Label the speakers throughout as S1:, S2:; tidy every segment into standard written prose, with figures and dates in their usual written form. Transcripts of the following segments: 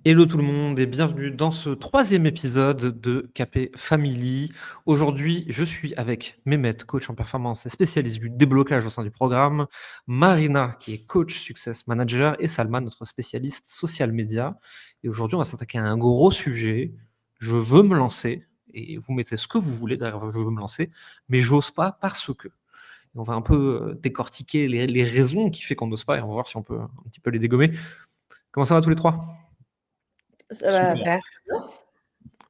S1: Hello tout le monde et bienvenue dans ce troisième épisode de KP Family. Aujourd'hui, je suis avec Mehmet, coach en performance et spécialiste du déblocage au sein du programme, Marina, qui est coach success manager, et Salma, notre spécialiste social media. Et aujourd'hui, on va s'attaquer à un gros sujet. Je veux me lancer, et vous mettez ce que vous voulez derrière je veux me lancer, mais j'ose pas parce que. Et on va un peu décortiquer les raisons qui fait qu'on n'ose pas et on va voir si on peut un petit peu les dégommer. Comment ça va tous les trois?
S2: Ça va
S3: Super.
S2: faire.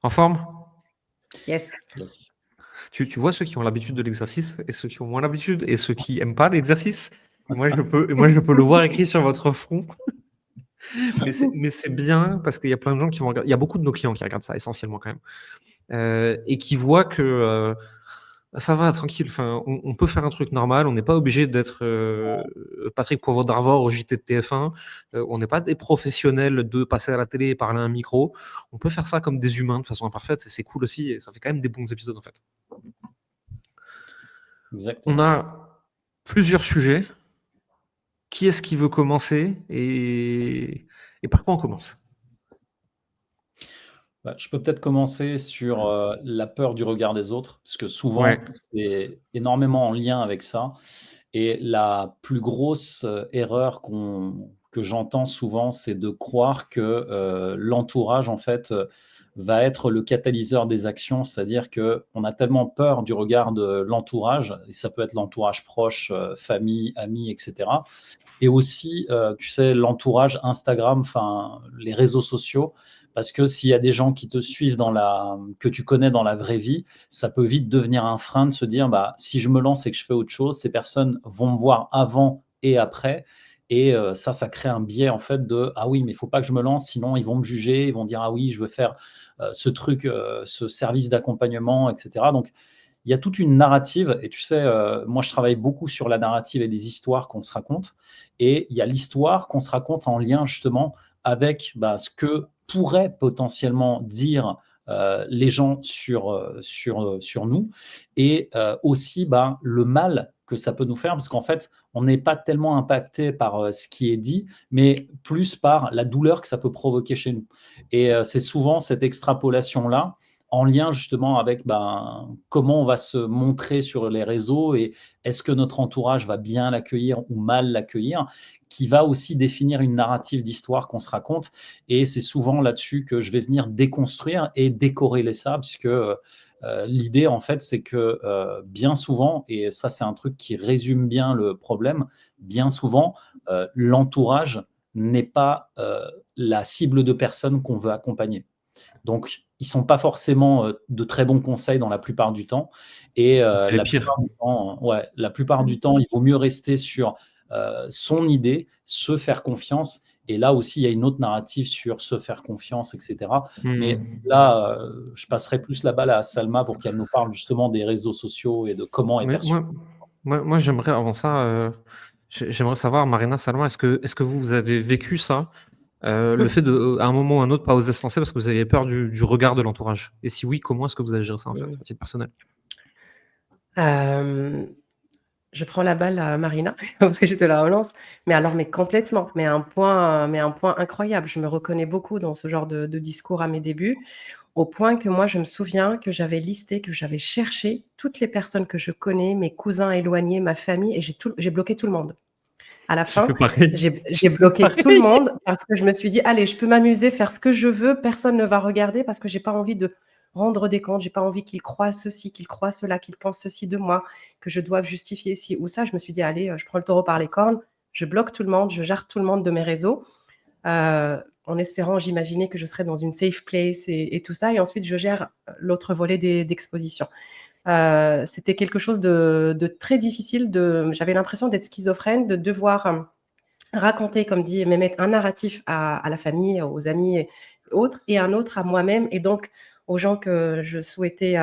S1: En forme?
S2: Yes.
S3: Yes.
S1: Tu vois ceux qui ont l'habitude de l'exercice et ceux qui ont moins l'habitude et ceux qui aiment pas l'exercice. Moi, je peux le voir écrit sur votre front. Mais c'est bien parce qu'il y a plein de gens qui vont regarder. Il y a beaucoup de nos clients qui regardent ça essentiellement quand même et qui voient que ça va tranquille. Enfin, on peut faire un truc normal. On n'est pas obligé d'être Patrick Poivre d'Arvor au JT de TF1. On n'est pas des professionnels de passer à la télé et parler à un micro. On peut faire ça comme des humains de façon imparfaite et c'est cool aussi. Et ça fait quand même des bons épisodes en fait.
S3: Exactement.
S1: On a plusieurs sujets. Qui est-ce qui veut commencer et par quoi on commence?
S3: Je peux peut-être commencer sur la peur du regard des autres, parce que souvent,
S1: Ouais.
S3: c'est énormément en lien avec ça. Et la plus grosse erreur que j'entends souvent, c'est de croire que l'entourage, en fait, va être le catalyseur des actions. C'est-à-dire qu'on a tellement peur du regard de l'entourage, et ça peut être l'entourage proche, famille, amis, etc. Et aussi, tu sais, l'entourage Instagram, enfin, les réseaux sociaux, parce que s'il y a des gens qui te suivent que tu connais dans la vraie vie, ça peut vite devenir un frein de se dire, bah, si je me lance et que je fais autre chose, ces personnes vont me voir avant et après. Et ça crée un biais en fait de ah oui, mais il faut pas que je me lance, sinon ils vont me juger, ils vont dire ah oui, je veux faire ce truc, ce service d'accompagnement, etc. Donc il y a toute une narrative, et tu sais, moi je travaille beaucoup sur la narrative et les histoires qu'on se raconte, et il y a l'histoire qu'on se raconte en lien justement avec ce que pourraient potentiellement dire les gens sur nous, et aussi le mal que ça peut nous faire, parce qu'en fait, on n'est pas tellement impacté par ce qui est dit, mais plus par la douleur que ça peut provoquer chez nous. Et c'est souvent cette extrapolation-là en lien justement avec comment on va se montrer sur les réseaux, et est-ce que notre entourage va bien l'accueillir ou mal l'accueillir, qui va aussi définir une narrative d'histoire qu'on se raconte. Et c'est souvent là-dessus que je vais venir déconstruire et décorréler ça, puisque l'idée en fait c'est que bien souvent, et ça c'est un truc qui résume bien le problème, bien souvent l'entourage n'est pas la cible de personnes qu'on veut accompagner. Donc, ils ne sont pas forcément de très bons conseils dans la plupart du temps. Et
S1: C'est les pires.
S3: la plupart du temps, il vaut mieux rester sur son idée, se faire confiance. Et là aussi, il y a une autre narrative sur se faire confiance, etc. Mais là, je passerai plus la balle à Salma pour qu'elle nous parle justement des réseaux sociaux et de comment est
S1: Mais
S3: perçu.
S1: moi, j'aimerais avant ça, j'aimerais savoir, Marina, Salma, est-ce que vous avez vécu ça, le fait de, à un moment ou à un autre, pas oser se lancer parce que vous avez peur du regard de l'entourage? Et si oui, comment est-ce que vous avez géré ça en fait, à titre personnel?
S2: Je prends la balle à Marina, après je te la relance. Mais complètement, mais un point incroyable. Je me reconnais beaucoup dans ce genre de discours à mes débuts, au point que moi, je me souviens que j'avais listé, que j'avais cherché toutes les personnes que je connais, mes cousins éloignés, ma famille, et j'ai bloqué tout le monde. À la
S1: J'ai fait
S2: fin,
S1: pareil.
S2: j'ai bloqué tout le monde parce que je me suis dit, allez, je peux m'amuser, faire ce que je veux, personne ne va regarder parce que j'ai pas envie de rendre des comptes, j'ai pas envie qu'ils croient ceci, qu'ils croient cela, qu'ils pensent ceci de moi, que je doive justifier ci ou ça. Je me suis dit, allez, je prends le taureau par les cornes, je bloque tout le monde, je gère tout le monde de mes réseaux, en espérant, j'imaginais que je serais dans une safe place et tout ça. Et ensuite, je gère l'autre volet d'exposition. C'était quelque chose de très difficile. J'avais l'impression d'être schizophrène, de devoir raconter, comme dit Mehmet, un narratif à la famille, aux amis et autres, et un autre à moi-même, et donc aux gens que je souhaitais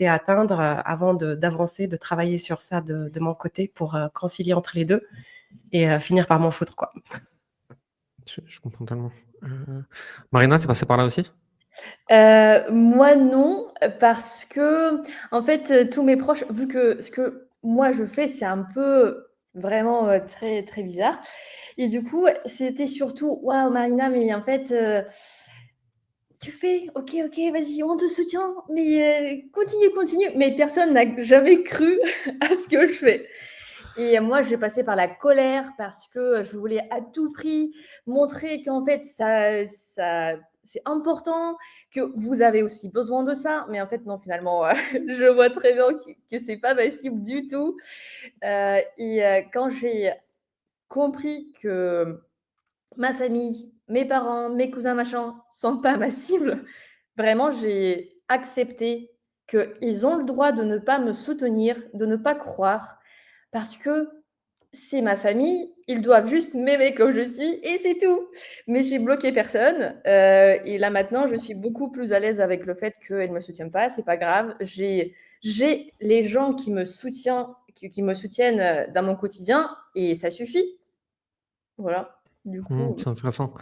S2: atteindre avant d'avancer, de travailler sur ça de mon côté pour concilier entre les deux et finir par m'en foutre, quoi.
S1: Je comprends tellement. Marina, t'es passée par là aussi?
S4: Moi non, parce que en fait, tous mes proches, vu que ce que moi je fais, c'est un peu Vraiment très, très bizarre. Et du coup, c'était surtout, waouh, Marina, mais en fait, tu fais, ok, vas-y, on te soutient, mais continue, continue. Mais personne n'a jamais cru à ce que je fais. Et moi, j'ai passé par la colère parce que je voulais à tout prix montrer qu'en fait, c'est important, que vous avez aussi besoin de ça. Mais en fait, non, finalement, je vois très bien que c'est pas ma cible du tout. Quand j'ai compris que ma famille, mes parents, mes cousins, machin, sont pas ma cible, vraiment, j'ai accepté qu'ils ont le droit de ne pas me soutenir, de ne pas croire, parce que c'est ma famille, ils doivent juste m'aimer comme je suis et c'est tout. Mais j'ai bloqué personne, et là maintenant, je suis beaucoup plus à l'aise avec le fait qu'ils ne me soutiennent pas, c'est pas grave. J'ai les gens qui me soutiennent, dans mon quotidien et ça suffit. Voilà, du coup,
S1: C'est intéressant.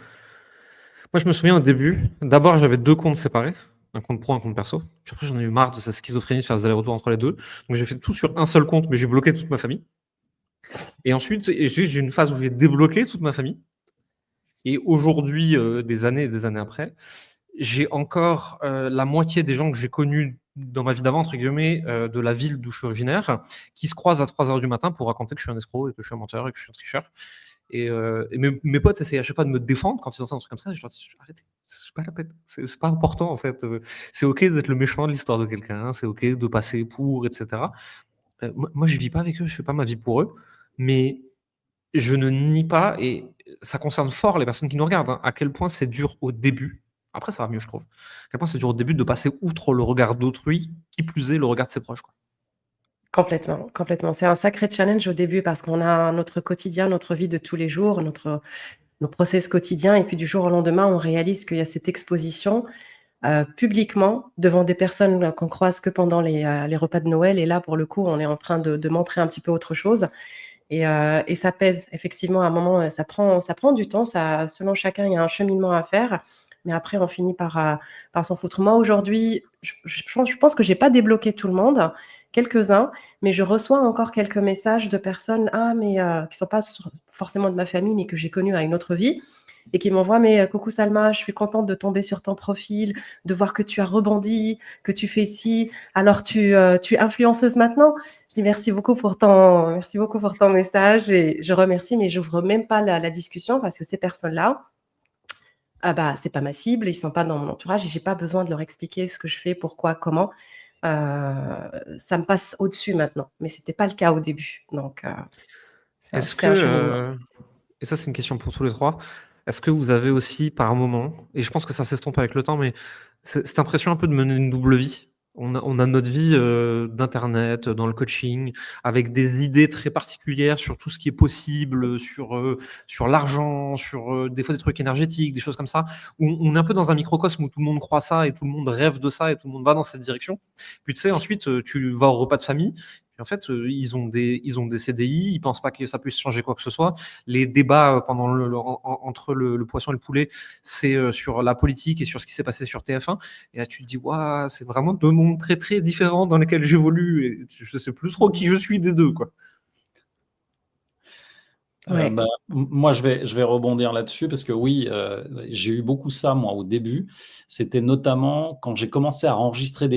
S1: Moi, je me souviens au début, d'abord, j'avais 2 comptes séparés, un compte pro, un compte perso. Puis après, j'en ai eu marre de cette schizophrénie de faire des allers-retours entre les 2. Donc j'ai fait tout sur un seul compte, mais j'ai bloqué toute ma famille. Et ensuite, j'ai eu une phase où j'ai débloqué toute ma famille. Et aujourd'hui, des années et des années après, j'ai encore, la moitié des gens que j'ai connus dans ma vie d'avant, entre guillemets, de la ville d'où je suis originaire, qui se croisent à 3 heures du matin pour raconter que je suis un escroc et que je suis un menteur et que je suis un tricheur. Et mes potes essayent à chaque fois de me défendre quand ils entendent un truc comme ça. Et je leur dis: «Arrêtez, c'est pas la peine, c'est pas important en fait, c'est OK d'être le méchant de l'histoire de quelqu'un, c'est OK de passer pour et cetera». Moi je vis pas avec eux, je fais pas ma vie pour eux, mais je ne nie pas et ça concerne fort les personnes qui nous regardent, hein, à quel point c'est dur au début. Après ça va mieux je trouve. À quel point c'est dur au début de passer outre le regard d'autrui, qui plus est le regard de ses proches, quoi.
S2: Complètement, complètement. C'est un sacré challenge au début parce qu'on a notre quotidien, notre vie de tous les jours, nos process quotidiens et puis du jour au lendemain, on réalise qu'il y a cette exposition, publiquement devant des personnes qu'on croise que pendant les repas de Noël et là, pour le coup, on est en train de montrer un petit peu autre chose et ça pèse effectivement à un moment, ça prend du temps, ça selon chacun, il y a un cheminement à faire, mais après on finit par s'en foutre. Moi aujourd'hui, je pense que j'ai pas débloqué tout le monde, quelques-uns, mais je reçois encore quelques messages de personnes, ah mais qui sont pas forcément de ma famille, mais que j'ai connues à une autre vie et qui m'envoient: «Mais coucou Salma, je suis contente de tomber sur ton profil, de voir que tu as rebondi, que tu fais ci, alors tu es influenceuse maintenant?» Je dis: merci beaucoup pour ton message et je remercie, mais j'ouvre même pas la discussion parce que ces personnes-là, ah bah, c'est pas ma cible, ils sont pas dans mon entourage et j'ai pas besoin de leur expliquer ce que je fais, pourquoi, comment. Ça me passe au-dessus maintenant, mais c'était pas le cas au début, donc
S1: Est-ce
S2: c'est
S1: que,
S2: un cheminement.
S1: et ça c'est une question pour tous les 3, est-ce que vous avez aussi par moment, et je pense que ça s'estompe avec le temps, mais cette impression un peu de mener une double vie? On a notre vie, d'internet, dans le coaching, avec des idées très particulières sur tout ce qui est possible, sur l'argent, sur, des fois des trucs énergétiques, des choses comme ça, où on est un peu dans un microcosme où tout le monde croit ça et tout le monde rêve de ça et tout le monde va dans cette direction. Puis tu sais ensuite, tu vas au repas de famille et en fait, ils ont des CDI, ils pensent pas que ça puisse changer quoi que ce soit. Les débats, pendant entre le poisson et le poulet, c'est, sur la politique et sur ce qui s'est passé sur TF1 et là tu te dis: «Waouh, c'est vraiment 2 mondes très, très différents dans lesquels j'évolue et je sais plus trop qui je suis des 2 quoi».
S2: Ouais.
S3: Bah, moi, je vais rebondir là-dessus parce que oui, j'ai eu beaucoup ça, moi, au début. C'était notamment quand j'ai commencé à enregistrer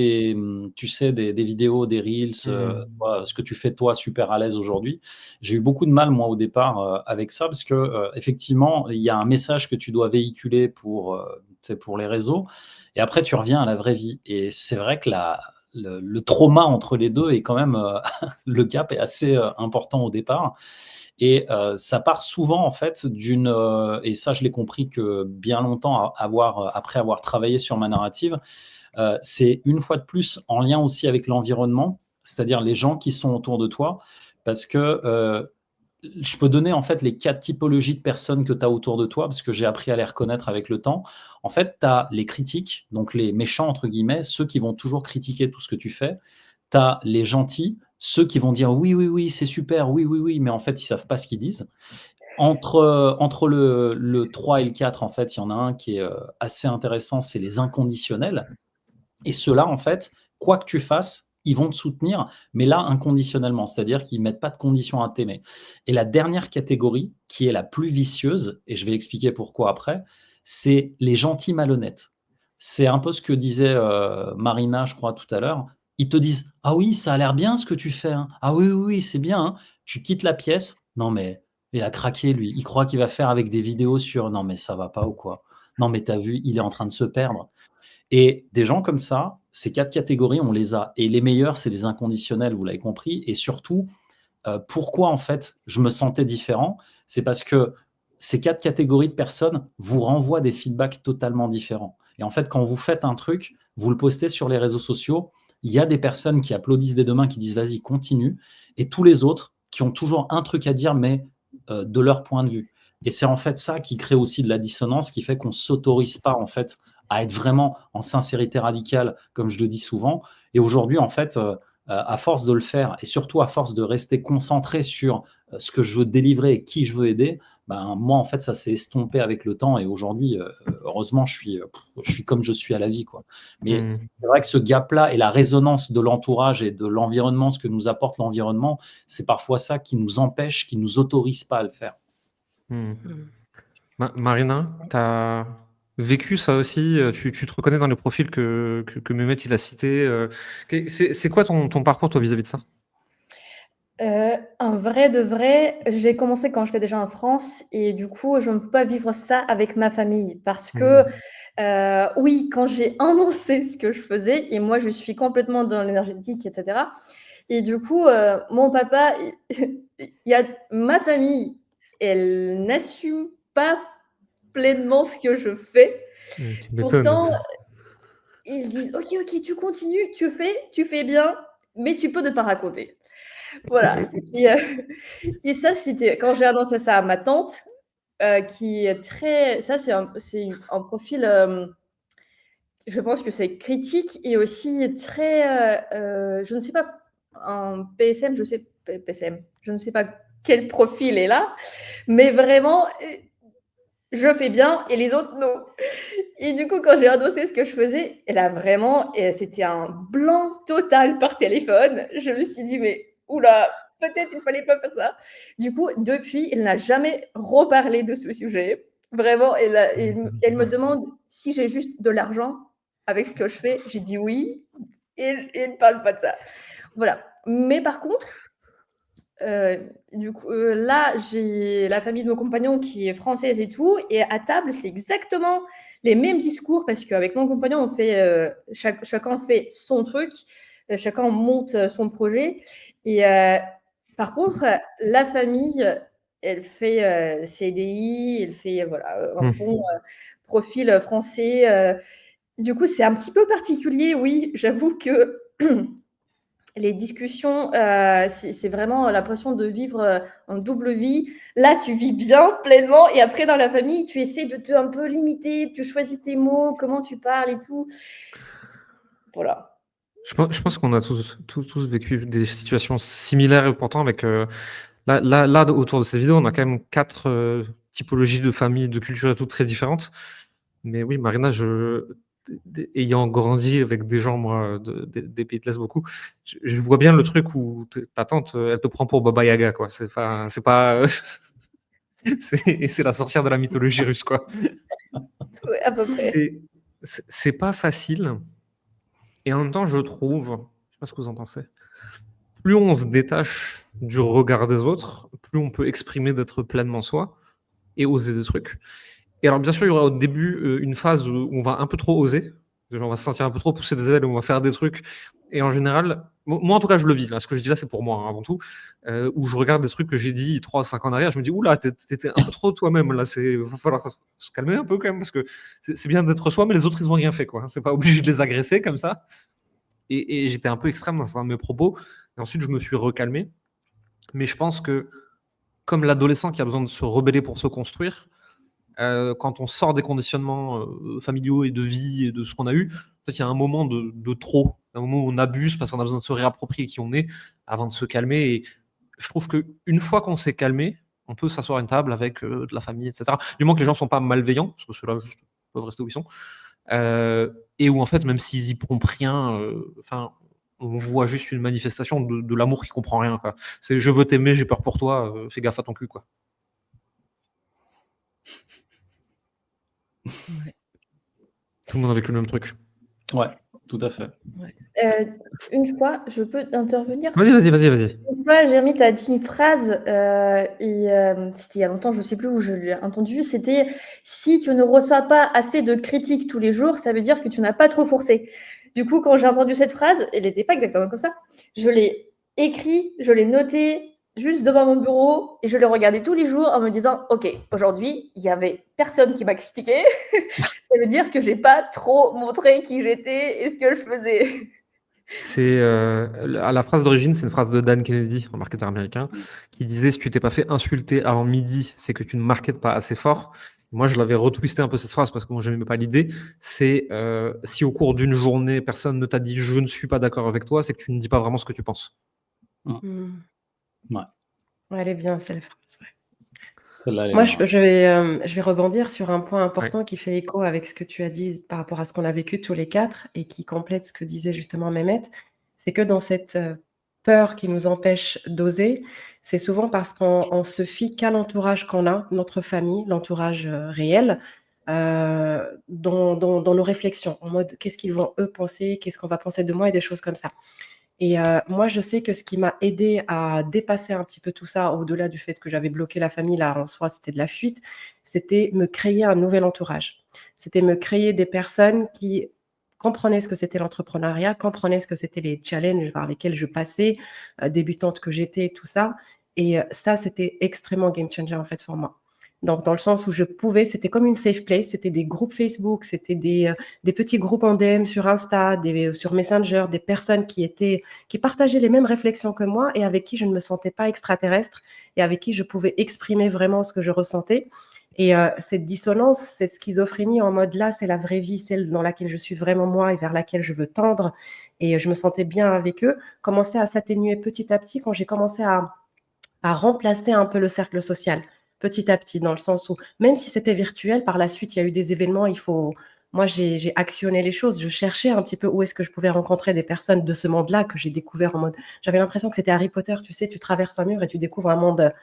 S3: tu sais, des vidéos, des reels,
S1: Mmh.
S3: voilà, ce que tu fais toi super à l'aise aujourd'hui. J'ai eu beaucoup de mal, moi, au départ, avec ça parce que, effectivement, il y a un message que tu dois véhiculer pour, tu sais, pour les réseaux et après tu reviens à la vraie vie et c'est vrai que le trauma entre les 2 est quand même, le gap est assez, important au départ et ça part souvent en fait et ça je l'ai compris que bien longtemps après avoir travaillé sur ma narrative, c'est une fois de plus en lien aussi avec l'environnement, c'est-à-dire les gens qui sont autour de toi parce que, je peux donner en fait les 4 typologies de personnes que tu as autour de toi parce que j'ai appris à les reconnaître avec le temps. En fait, tu as les critiques, donc les «méchants» entre guillemets, ceux qui vont toujours critiquer tout ce que tu fais. Tu as les gentils, ceux qui vont dire: «Oui, oui, oui, c'est super, oui, oui, oui», mais en fait, ils savent pas ce qu'ils disent. Entre le 3 et le 4, en fait, il y en a un qui est, assez intéressant, c'est les inconditionnels et ceux-là, en fait, quoi que tu fasses, ils vont te soutenir, mais là, inconditionnellement, c'est-à-dire qu'ils ne mettent pas de conditions à t'aimer. Et la dernière catégorie, qui est la plus vicieuse, et je vais expliquer pourquoi après, c'est les gentils malhonnêtes. C'est un peu ce que disait Marina, je crois, tout à l'heure. Ils te disent: «Ah oui, ça a l'air bien ce que tu fais, hein. Ah oui, oui, oui, c'est bien, hein.» Tu quittes la pièce. Non, mais il a craqué, lui. Il croit qu'il va faire avec des vidéos sur. Non, mais ça va pas ou quoi? Non, mais t'as vu, il est en train de se perdre. Et des gens comme ça, ces 4 catégories, on les a. Et les meilleurs, c'est les inconditionnels, vous l'avez compris. Et surtout, pourquoi en fait je me sentais différent? C'est parce que ces 4 catégories de personnes vous renvoient des feedbacks totalement différents. Et en fait, quand vous faites un truc, vous le postez sur les réseaux sociaux, il y a des personnes qui applaudissent des deux mains, qui disent vas-y, continue, et tous les autres qui ont toujours un truc à dire, mais de leur point de vue. Et c'est en fait ça qui crée aussi de la dissonance, qui fait qu'on ne s'autorise pas en fait à être vraiment en sincérité radicale, comme je le dis souvent. Et aujourd'hui, en fait, à force de le faire, et surtout à force de rester concentré sur ce que je veux délivrer et qui je veux aider, ben, moi, en fait, ça s'est estompé avec le temps. Et aujourd'hui, heureusement, je suis comme je suis à la vie, quoi. Mais c'est vrai que ce gap-là et la résonance de l'entourage et de l'environnement, ce que nous apporte l'environnement, c'est parfois ça qui nous empêche, qui nous autorise pas à le faire.
S1: Marina, tu as vécu ça aussi? Tu te reconnais dans les profils que Mehmet il a cités? C'est quoi ton parcours, toi, vis-à-vis de ça?
S4: En vrai de vrai, j'ai commencé quand j'étais déjà en France et du coup, je ne peux pas vivre ça avec ma famille parce que, oui, quand j'ai annoncé ce que je faisais et moi, je suis complètement dans l'énergétique et cetera et du coup, mon papa, il y a ma famille, elle n'assume pas pleinement ce que je fais.
S1: Tu
S4: Pourtant,
S1: m'étonnes.
S4: ils disent: «OK, OK, tu continues, tu fais bien, mais tu peux ne pas raconter». Voilà et ça, c'était quand j'ai annoncé ça à ma tante, qui est très ça, c'est un profil, je pense que c'est critique et aussi très, je ne sais pas, en PSM, je sais PSM, je ne sais pas quel profil est là, mais vraiment, je fais bien et les autres non et du coup, quand j'ai annoncé ce que je faisais, elle a vraiment c'était un blanc total par téléphone. Je me suis dit: «Mais ouh là, peut-être il fallait pas faire ça». Du coup, depuis, elle n'a jamais reparlé de ce sujet. Vraiment, elle me demande si j'ai juste de l'argent avec ce que je fais. J'ai dit: «Oui» et elle ne parle pas de ça. Voilà. Mais par contre, du coup, là, j'ai la famille de mon compagnon qui est française et tout et à table, c'est exactement les mêmes discours parce qu'avec mon compagnon, on fait, chacun fait son truc, chacun monte, son projet et par contre, la famille, elle fait, CDI, elle fait, voilà, un bon, profil, français, du coup, c'est un petit peu particulier, oui, j'avoue que les discussions, c'est vraiment l'impression de vivre, en double vie. Là, tu vis bien pleinement et après dans la famille, tu essaies de te un peu limiter, tu choisis tes mots, comment tu parles et tout. Voilà.
S1: Je pense qu'on a tous vécu des situations similaires et pourtant avec, là, autour de cette vidéo, on a quand même 4 typologies de familles, de cultures et tout très différentes. Mais oui, Marina, ayant grandi avec des gens, moi, des pays de l'Est beaucoup, je vois bien le truc où ta tante, elle te prend pour Baba Yaga, quoi. C'est pas, c'est la sorcière de la mythologie russe, quoi.
S4: Ouais, à peu près.
S1: C'est pas facile et en même temps, je trouve, je sais pas ce que vous en pensez, plus on se détache du regard des autres, plus on peut exprimer d'être pleinement soi et oser des trucs. Et alors, bien sûr, il y aura au début une phase où on va un peu trop oser. On va se sentir un peu trop pousser des ailes, on va faire des trucs. Et en général, moi en tout cas, je le vis. Là. Ce que je dis là, c'est pour moi hein, avant tout. Où je regarde des trucs que j'ai dit 3 5 ans en arrière, je me dis, oula, t'étais un peu trop toi-même. Là, il va falloir se calmer un peu quand même, parce que c'est bien d'être soi, mais les autres, ils n'ont rien fait. Quoi. C'est pas obligé de les agresser comme ça. Et j'étais un peu extrême dans certains de mes propos. Et ensuite, je me suis recalmé. Mais je pense que, comme l'adolescent qui a besoin de se rebeller pour se construire, quand on sort des conditionnements familiaux et de vie et de ce qu'on a eu, en fait, il y a un moment de trop, un moment où on abuse parce qu'on a besoin de se réapproprier qui on est avant de se calmer. Et je trouve qu'une fois qu'on s'est calmé, on peut s'asseoir à une table avec de la famille, etc. Du moment que les gens ne sont pas malveillants, parce que ceux-là juste peuvent rester où ils sont, et où en fait, même s'ils y pompent rien, on voit juste une manifestation de l'amour qui comprend rien, quoi. C'est: «Je veux t'aimer, j'ai peur pour toi, fais gaffe à ton cul», quoi.
S2: Ouais.
S1: Tout le monde a vécu le même truc.
S3: Ouais, tout à fait.
S4: Une fois, je peux intervenir?
S1: Vas-y.
S4: Une fois, Jérémy, tu as dit une phrase, c'était il y a longtemps, je ne sais plus où je l'ai entendu, c'était: «Si tu ne reçois pas assez de critiques tous les jours, ça veut dire que tu n'as pas trop forcé». Du coup, quand j'ai entendu cette phrase, elle n'était pas exactement comme ça. Je l'ai écrit, je l'ai noté juste devant mon bureau et je l'ai regardé tous les jours en me disant: «OK, aujourd'hui, il y avait personne qui m'a critiqué. Ça veut dire que j'ai pas trop montré qui j'étais et ce que je faisais».
S1: C'est, la phrase d'origine, c'est une phrase de Dan Kennedy, un marketeur américain, qui disait: «Si tu t'es pas fait insulter avant midi, c'est que tu ne marketes pas assez fort». Moi, je l'avais retwisté un peu cette phrase parce que moi, j'aimais pas l'idée. C'est, si au cours d'une journée, personne ne t'a dit: «Je ne suis pas d'accord avec toi», c'est que tu ne dis pas vraiment ce que tu penses.
S2: Mmh.
S3: Ouais.
S2: Ouais, elle est bien, cette phrase, ouais.
S3: Celle-là, elle est
S2: Moi,
S3: bien.
S2: je vais rebondir sur un point
S1: Ouais.
S2: important qui fait écho avec ce que tu as dit par rapport à ce qu'on a vécu tous les 4 et qui complète ce que disait justement Mehmet. C'est que dans cette, peur qui nous empêche d'oser, c'est souvent parce qu'on se fie qu'à l'entourage qu'on a, notre famille, l'entourage, réel, dans nos réflexions, en mode: «Qu'est-ce qu'ils vont eux penser? Qu'est-ce qu'on va penser de moi?» et des choses comme ça. Et moi, je sais que ce qui m'a aidé à dépasser un petit peu tout ça, au-delà du fait que j'avais bloqué la famille, là, en soi, c'était de la fuite, c'était me créer un nouvel entourage. C'était me créer des personnes qui comprenaient ce que c'était l'entrepreneuriat, comprenaient ce que c'était les challenges par lesquels je passais, débutante que j'étais, tout ça. Et ça, c'était extrêmement game changer, en fait, pour moi. Donc dans le sens où je pouvais, c'était comme une safe place, c'était des groupes Facebook, c'était des petits groupes en DM sur Insta, sur Messenger, des personnes qui partageaient les mêmes réflexions que moi et avec qui je ne me sentais pas extraterrestre et avec qui je pouvais exprimer vraiment ce que je ressentais. Et cette dissonance, cette schizophrénie en mode là, c'est la vraie vie, celle dans laquelle je suis vraiment moi et vers laquelle je veux tendre, et je me sentais bien avec eux, commençait à s'atténuer petit à petit quand j'ai commencé à remplacer un peu le cercle social, petit à petit, dans le sens où, même si c'était virtuel, par la suite, il y a eu des événements, moi, j'ai actionné les choses. Je cherchais un petit peu où est-ce que je pouvais rencontrer des personnes de ce monde-là que j'ai découvert en mode. J'avais l'impression que c'était Harry Potter, tu sais, tu traverses un mur et tu découvres un monde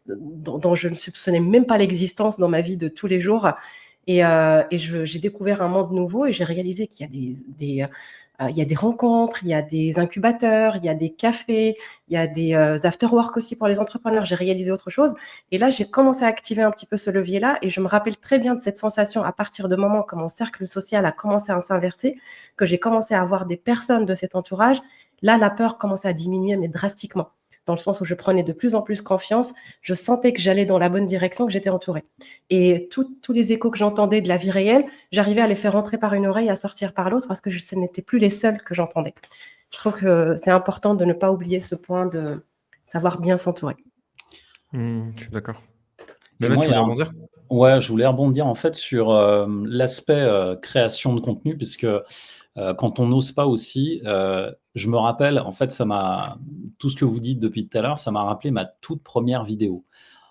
S2: dont je ne soupçonnais même pas l'existence dans ma vie de tous les jours. Et j'ai découvert un monde nouveau et j'ai réalisé qu'il y a il y a des rencontres, il y a des incubateurs, il y a des cafés, il y a des after-work aussi pour les entrepreneurs. J'ai réalisé autre chose. Et là, j'ai commencé à activer un petit peu ce levier-là. Et je me rappelle très bien de cette sensation à partir du moment où mon cercle social a commencé à s'inverser, que j'ai commencé à avoir des personnes de cet entourage. Là, la peur commençait à diminuer, mais drastiquement. Dans le sens où je prenais de plus en plus confiance. Je sentais que j'allais dans la bonne direction, que j'étais entourée. Et tous les échos que j'entendais de la vie réelle, j'arrivais à les faire rentrer par une oreille, à sortir par l'autre, parce que ce n'étaient plus les seuls que j'entendais. Je trouve que c'est important de ne pas oublier ce point de savoir bien s'entourer.
S1: Je suis d'accord.
S3: Et
S1: Mehmet,
S3: moi,
S1: tu
S3: il y
S1: voulais
S3: a
S1: rebondir?
S3: ouais, je voulais rebondir en fait sur l'aspect création de contenu, puisque quand on n'ose pas aussi, je me rappelle, en fait, tout ce que vous dites depuis tout à l'heure, ça m'a rappelé ma toute première vidéo.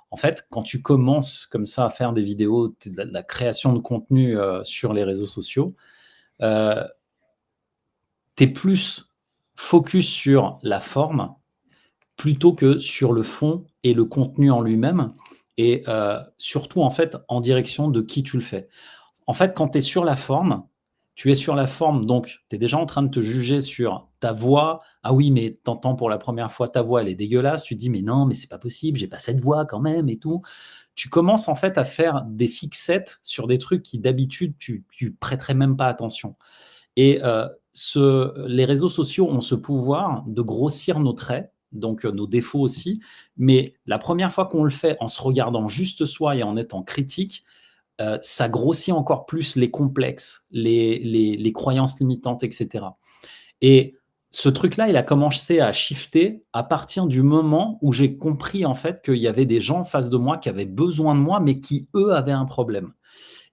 S3: En fait, quand tu commences comme ça à faire des vidéos, de la création de contenu sur les réseaux sociaux, euh, tu es plus focus sur la forme plutôt que sur le fond et le contenu en lui-même, et surtout en fait en direction de qui tu le fais. En fait, quand tu es sur la forme, tu es sur la forme, donc tu es déjà en train de te juger sur ta voix. Ah oui, mais t'entends pour la première fois ta voix, elle est dégueulasse. Tu te dis, mais non, mais c'est pas possible, j'ai pas cette voix quand même et tout. Tu commences en fait à faire des fixettes sur des trucs qui d'habitude tu prêterais même pas attention. Et les réseaux sociaux ont ce pouvoir de grossir nos traits, donc nos défauts aussi. Mais la première fois qu'on le fait en se regardant juste soi et en étant critique, ça grossit encore plus les complexes, les croyances limitantes, etc. Et ce truc-là, il a commencé à shifter à partir du moment où j'ai compris en fait qu'il y avait des gens en face de moi qui avaient besoin de moi, mais qui, eux, avaient un problème.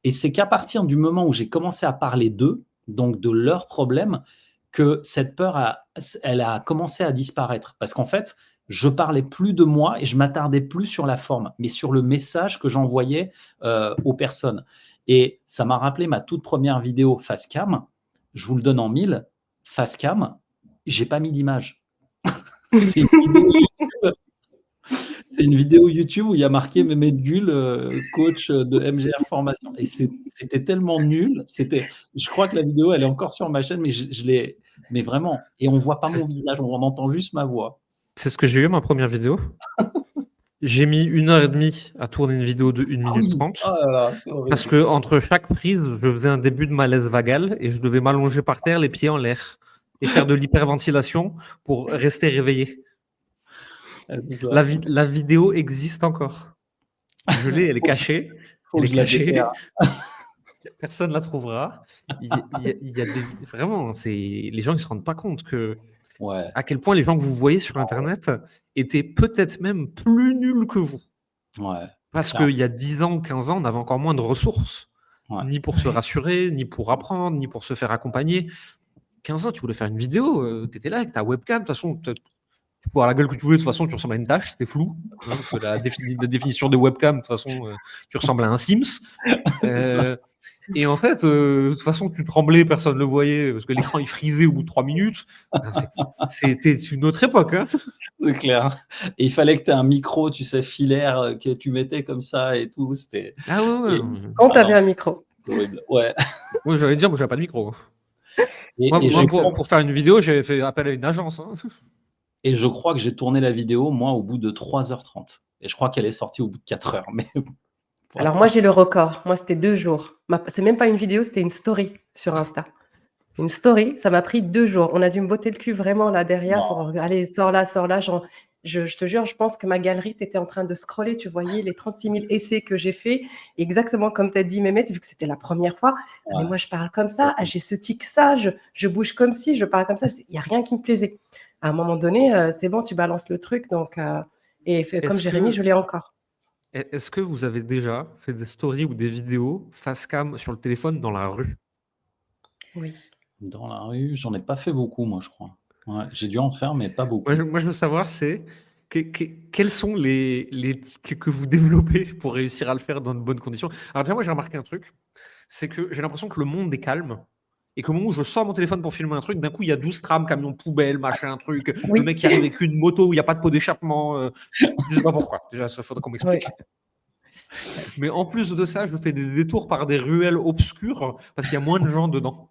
S3: Et c'est qu'à partir du moment où j'ai commencé à parler d'eux, donc de leurs problèmes, que cette peur, elle a commencé à disparaître. Parce qu'en fait, je parlais plus de moi et je m'attardais plus sur la forme, mais sur le message que j'envoyais aux personnes. Et ça m'a rappelé ma toute première vidéo face cam. Je vous le donne en mille. Face cam, j'ai pas mis d'image. C'est une vidéo YouTube. C'est une vidéo YouTube où il y a marqué Mehmet Gül, coach de MGR Formation. Et c'était tellement nul. Je crois que la vidéo, elle est encore sur ma chaîne, mais je l'ai. Mais vraiment. Et on voit pas mon visage, on entend juste ma voix.
S1: C'est ce que j'ai eu ma première vidéo. J'ai mis 1h30 à tourner une vidéo de 1 minute 30.
S3: Oh là là, c'est horrible.
S1: Parce que entre chaque prise, je faisais un début de malaise vagal et je devais m'allonger par terre, les pieds en l'air, et faire de l'hyperventilation pour rester réveillé.
S3: C'est ça.
S1: La vidéo existe encore. Je l'ai, elle est cachée.
S3: Faut
S1: Elle
S3: que
S1: est
S3: je la
S1: cachée.
S3: déterre.
S1: Personne ne la trouvera. Il y a vraiment, les gens ne se rendent pas compte
S3: Ouais.
S1: à quel point les gens que vous voyez sur Internet étaient peut-être même plus nuls que vous.
S3: Ouais.
S1: Parce
S3: Clairement.
S1: qu'il y a 10 ans ou 15 ans, on avait encore moins de ressources.
S3: Ouais.
S1: Ni pour se rassurer, ni pour apprendre, ni pour se faire accompagner. 15 ans, tu voulais faire une vidéo, tu étais là avec ta webcam. De toute façon, tu pouvais avoir la gueule que tu voulais. De toute façon, tu ressembles à une tâche, c'était flou. Hein, parce que la définition de webcam, de toute façon, tu ressembles à un Sims. Et en fait, de toute façon, tu tremblais, personne ne le voyait, parce que l'écran, il frisait au bout de 3 minutes. C'était une autre époque. Hein.
S3: C'est clair. Et il fallait que tu aies un micro, tu sais, filaire, que tu mettais comme ça et tout. C'était.
S1: Ah ouais.
S2: Quand tu avais un micro.
S3: Horrible. Ouais.
S1: Moi, j'allais dire, moi, j'avais pas de micro.
S3: Et
S1: Pour faire une vidéo, j'avais fait appel à une agence. Hein.
S3: Et je crois que j'ai tourné la vidéo, moi, au bout de 3h30. Et je crois qu'elle est sortie au bout de 4h. Mais...
S2: Alors moi, j'ai le record. Moi, c'était 2 jours. C'est même pas une vidéo, c'était une story sur Insta. Une story, ça m'a pris 2 jours. On a dû me botter le cul vraiment là derrière. Pour, allez, sors là. Je te jure, je pense que ma galerie, tu étais en train de scroller. Tu voyais les 36 000 essais que j'ai fait. Exactement comme tu as dit, Mehmet, vu que c'était la première fois. Ouais. Mais moi, je parle comme ça. J'ai ce tic ça. Je bouge comme si. Je parle comme ça. Il n'y a rien qui me plaisait. À un moment donné, c'est bon, tu balances le truc. Donc, comme Jérémy, je l'ai encore.
S1: Est-ce que vous avez déjà fait des stories ou des vidéos face cam sur le téléphone dans la rue?
S2: Oui.
S3: Dans la rue, j'en ai pas fait beaucoup, moi, je crois. Ouais, j'ai dû en faire, mais pas beaucoup.
S1: Moi, je veux savoir, quels sont les tics que vous développez pour réussir à le faire dans de bonnes conditions. Alors déjà, moi, j'ai remarqué un truc, c'est que j'ai l'impression que le monde est calme et qu'au moment où je sors mon téléphone pour filmer un truc, d'un coup, il y a 12 trams, camions poubelle, machin, truc, le mec qui arrive avec une moto où il n'y a pas de pot d'échappement, je sais pas pourquoi. Déjà, ça faudrait qu'on m'explique. Oui. Mais en plus de ça, je fais des détours par des ruelles obscures parce qu'il y a moins de gens dedans.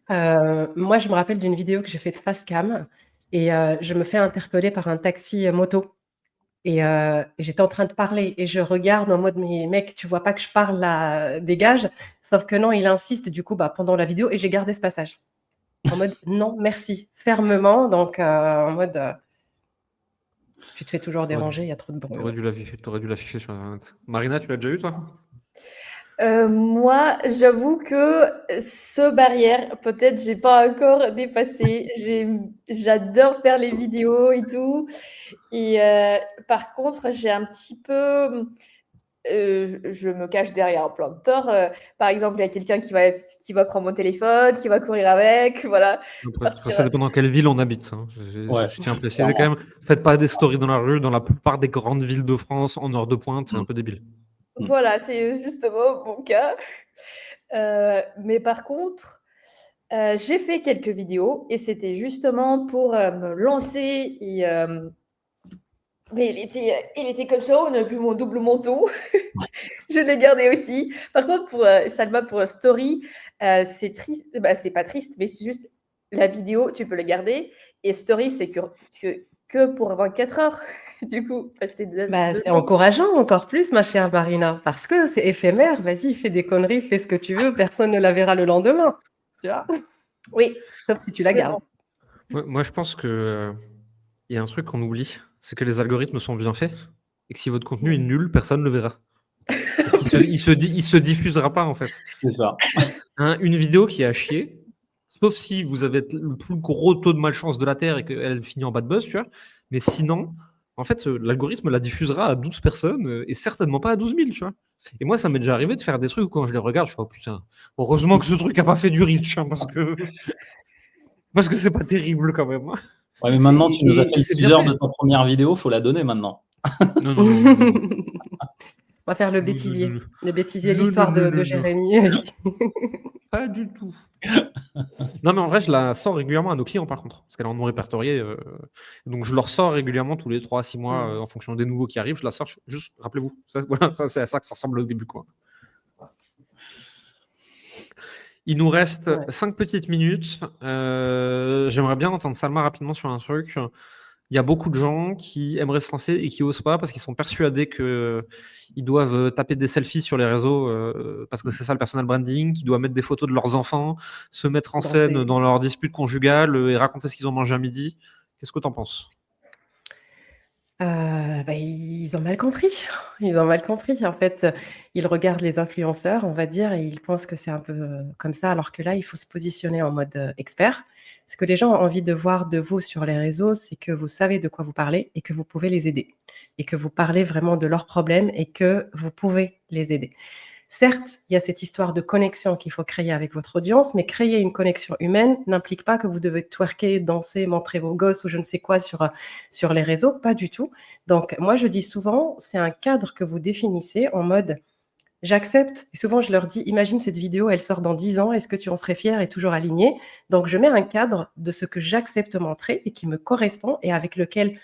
S2: Moi, je me rappelle d'une vidéo que j'ai faite face cam et je me fais interpeller par un taxi moto. Et j'étais en train de parler et je regarde en mode mais mec, tu vois pas que je parle là, dégage. Sauf que non, il insiste du coup pendant la vidéo et j'ai gardé ce passage. En mode non, merci, fermement. Donc en mode tu te fais toujours déranger, il y a trop de bruit.
S1: T'aurais dû l'afficher sur Internet. Marina, tu l'as déjà eu toi?
S4: Moi, j'avoue que ce barrière, peut-être j'ai pas encore dépassé. J'adore faire les vidéos et tout. Et par contre, j'ai un petit peu... je me cache derrière plein de peurs. Par exemple, il y a quelqu'un qui va prendre mon téléphone, qui va courir avec, voilà.
S1: Après, ça dépend dans quelle ville on habite. Hein. Je tiens à préciser quand même, faites pas des stories dans la rue. Dans la plupart des grandes villes de France, en heure de pointe, c'est un peu débile.
S4: Voilà, c'est justement mon cas. Mais par contre, j'ai fait quelques vidéos et c'était justement pour me lancer. Et, mais il était comme ça, on n'a plus mon double menton. Je l'ai gardé aussi. Par contre, pour Salma, pour Story, c'est triste. Bah, c'est pas triste, mais c'est juste la vidéo, tu peux le garder. Et Story, c'est que pour 24 heures. Du coup,
S2: c'est encourageant encore plus, ma chère Marina, parce que c'est éphémère. Vas-y, fais des conneries, fais ce que tu veux, personne ne la verra le lendemain. Tu vois?
S4: Oui.
S2: Sauf si tu la gardes.
S1: Moi, je pense qu'il y a un truc qu'on oublie, c'est que les algorithmes sont bien faits et que si votre contenu est nul, personne ne le verra. Il se diffusera pas, en fait.
S3: C'est ça.
S1: Une vidéo qui est à chier, sauf si vous avez le plus gros taux de malchance de la Terre et qu'elle finit en bad buzz, tu vois. Mais sinon, en fait, l'algorithme la diffusera à 12 personnes et certainement pas à 12 000, tu vois. Et moi, ça m'est déjà arrivé de faire des trucs où quand je les regarde, je fais « Oh putain, heureusement que ce truc n'a pas fait du reach, hein, parce que c'est pas terrible quand même. »
S3: Ouais, mais maintenant, tu nous as fait le teaser de ta première vidéo, faut la donner maintenant.
S2: Non. On va faire le bêtisier. Le bêtisier, l'histoire de Jérémy.
S1: Pas du tout. Non, mais en vrai, je la sors régulièrement à nos clients, par contre, parce qu'elle est en non répertorié. Donc, je leur sors régulièrement tous les 3 à 6 mois,
S2: Mmh.
S1: en fonction des nouveaux qui arrivent. Je la sors, juste, rappelez-vous. Ça, voilà, ça, c'est à ça que ça ressemble au début, quoi. Il nous reste
S2: Ouais.
S1: 5 petites minutes. J'aimerais bien entendre Salma rapidement sur un truc. Il y a beaucoup de gens qui aimeraient se lancer et qui osent pas parce qu'ils sont persuadés qu'ils doivent taper des selfies sur les réseaux parce que c'est ça le personal branding, qu'ils doivent mettre des photos de leurs enfants, se mettre en scène
S2: Danser.
S1: dans leur dispute conjugale et raconter ce qu'ils ont mangé à midi. Qu'est-ce que tu en penses?
S2: Ils ont mal compris. Ils ont mal compris. En fait, ils regardent les influenceurs, on va dire, et ils pensent que c'est un peu, comme ça, alors que là, il faut se positionner en mode, expert. Ce que les gens ont envie de voir de vous sur les réseaux, c'est que vous savez de quoi vous parlez et que vous pouvez les aider et que vous parlez vraiment de leurs problèmes et que vous pouvez les aider. Certes, il y a cette histoire de connexion qu'il faut créer avec votre audience, mais créer une connexion humaine n'implique pas que vous devez twerker, danser, montrer vos gosses ou je ne sais quoi sur les réseaux, pas du tout. Donc, moi, je dis souvent, c'est un cadre que vous définissez en mode j'accepte. Et souvent, je leur dis imagine cette vidéo, elle sort dans 10 ans, est-ce que tu en serais fier et toujours aligné? Donc, je mets un cadre de ce que j'accepte montrer et qui me correspond et avec lequel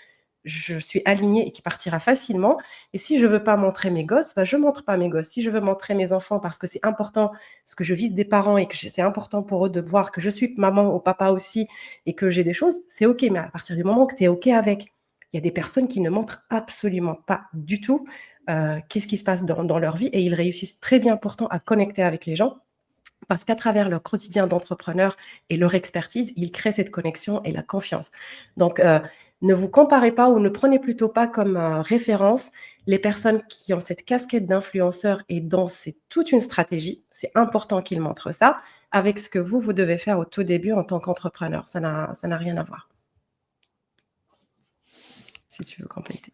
S2: je suis alignée et qui partira facilement. Et si je veux pas montrer mes gosses, je montre pas mes gosses. Si je veux montrer mes enfants parce que c'est important, parce que je vise des parents et que c'est important pour eux de voir que je suis maman ou papa aussi et que j'ai des choses, c'est OK. Mais à partir du moment que tu es OK avec, il y a des personnes qui ne montrent absolument pas du tout qu'est-ce qui se passe dans leur vie et ils réussissent très bien pourtant à connecter avec les gens parce qu'à travers leur quotidien d'entrepreneur et leur expertise, ils créent cette connexion et la confiance. Donc, ne vous comparez pas ou ne prenez plutôt pas comme référence les personnes qui ont cette casquette d'influenceur et dont c'est toute une stratégie. C'est important qu'ils montrent ça avec ce que vous devez faire au tout début en tant qu'entrepreneur. Ça n'a rien à voir. Si tu veux compléter.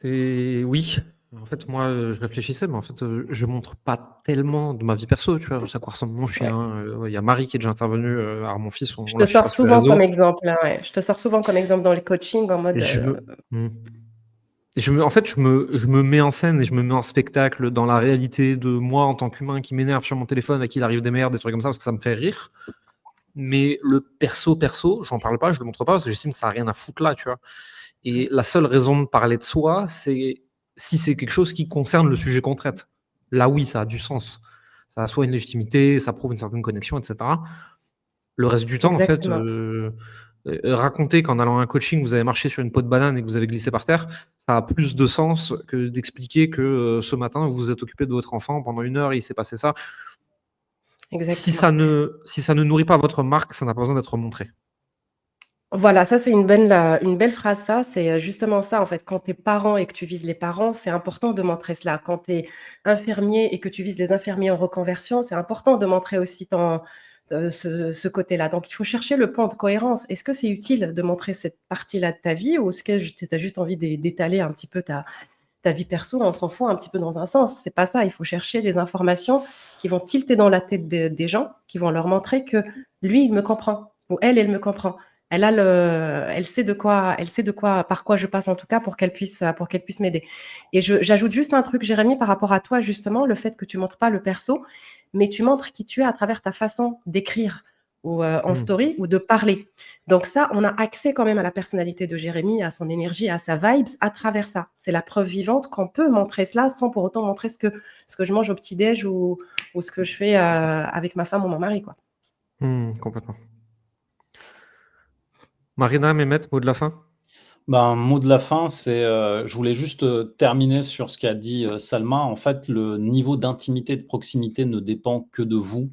S1: Oui. En fait, moi, je réfléchissais, mais en fait, je montre pas tellement de ma vie perso, tu vois. À quoi ressemble mon
S2: Ouais.
S1: chien. Il y a Marie qui est déjà intervenue. Alors, mon fils,
S2: Je
S1: on
S2: te
S1: l'affiche
S2: sors
S1: pas sur les
S2: souvent comme
S1: réseaux.
S2: exemple, hein, ouais. Je te sors souvent comme exemple dans les coachings en
S1: Et
S2: mode
S1: Hmm. En fait, je me mets en scène et je me mets en spectacle dans la réalité de moi en tant qu'humain qui m'énerve sur mon téléphone, à qui il arrive des merdes, des trucs comme ça, parce que ça me fait rire. Mais le perso, j'en parle pas, je le montre pas parce que j'estime que ça n'a rien à foutre là, tu vois. Et la seule raison de parler de soi, c'est si c'est quelque chose qui concerne le sujet qu'on traite. Là, oui, ça a du sens. Ça a soit une légitimité, ça prouve une certaine connexion, etc. Le reste du temps, en fait,
S2: exactement.
S1: raconter qu'en allant à un coaching, vous avez marché sur une peau de banane et que vous avez glissé par terre, ça a plus de sens que d'expliquer que ce matin, vous vous êtes occupé de votre enfant pendant 1 heure et il s'est passé ça. Si
S2: Exactement.
S1: ça ne nourrit pas votre marque, ça n'a pas besoin d'être montré.
S2: Voilà, ça c'est une belle phrase ça, c'est, justement ça en fait. Quand tu es parent et que tu vises les parents, c'est important de montrer cela. Quand tu es infirmier et que tu vises les infirmiers en reconversion, c'est important de montrer aussi ce côté-là. Donc il faut chercher le point de cohérence. Est-ce que c'est utile de montrer cette partie-là de ta vie ou est-ce que tu as juste envie d'étaler un petit peu ta vie perso? On s'en fout un petit peu dans un sens, c'est pas ça. Il faut chercher les informations qui vont tilter dans la tête des gens, qui vont leur montrer que lui, il me comprend ou elle me comprend. Elle sait de quoi, par quoi je passe en tout cas pour qu'elle puisse m'aider. Et j'ajoute juste un truc, Jérémy, par rapport à toi, justement, le fait que tu montres pas le perso, mais tu montres qui tu es à travers ta façon d'écrire ou en story ou de parler. Donc ça, on a accès quand même à la personnalité de Jérémy, à son énergie, à sa vibes à travers ça. C'est la preuve vivante qu'on peut montrer cela sans pour autant montrer ce que je mange au petit-déj ou ce que je fais avec ma femme ou mon mari, quoi.
S1: Complètement. Marina, Mehmet, mot de la fin?
S3: Mot de la fin, c'est, je voulais juste, terminer sur ce qu'a dit, Salma. En fait, le niveau d'intimité, de proximité ne dépend que de vous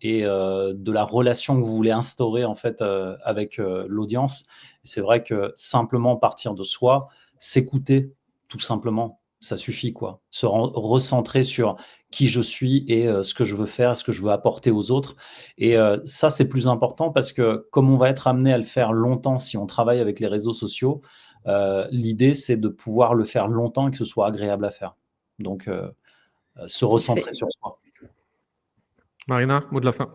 S3: et de la relation que vous voulez instaurer, en fait, avec, l'audience. C'est vrai que simplement partir de soi, s'écouter, tout simplement, ça suffit, quoi. Se recentrer sur qui je suis et ce que je veux faire, ce que je veux apporter aux autres et ça, c'est plus important parce que comme on va être amené à le faire longtemps si on travaille avec les réseaux sociaux, l'idée, c'est de pouvoir le faire longtemps et que ce soit agréable à faire. Donc, se
S2: Kiffé.
S3: recentrer sur soi.
S1: Marina, mot de la fin.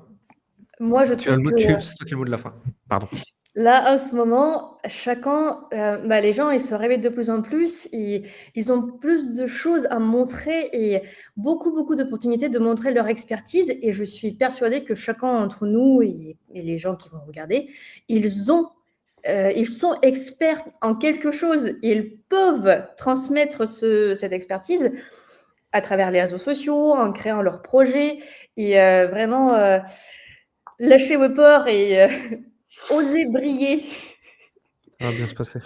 S4: Moi, je trouve que
S1: C'est toi qui as le mot de la fin. Pardon.
S4: Là, en ce moment, chacun, les gens, ils se réveillent de plus en plus, ils ont plus de choses à montrer et beaucoup, beaucoup d'opportunités de montrer leur expertise. Et je suis persuadée que chacun d'entre nous et les gens qui vont regarder, ils sont experts en quelque chose. Ils peuvent transmettre cette expertise à travers les réseaux sociaux, en créant leurs projets et vraiment lâcher vos peurs et oser briller
S1: Ça va bien se passer.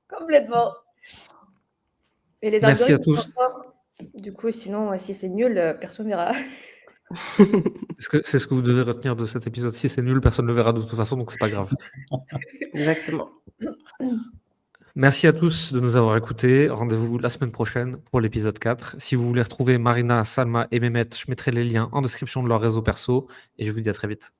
S4: complètement. Et les
S1: Merci à
S4: algorithmes
S1: tous.
S4: sont forts. Du coup, sinon, si c'est nul, personne ne verra.
S1: C'est ce que vous devez retenir de cet épisode. Si c'est nul, personne ne le verra de toute façon, donc c'est pas grave.
S2: Exactement.
S1: Merci à tous de nous avoir écoutés. Rendez-vous la semaine prochaine pour l'épisode 4. Si vous voulez retrouver Marina, Salma et Mehmet, je mettrai les liens en description de leurs réseaux perso et je vous dis à très vite.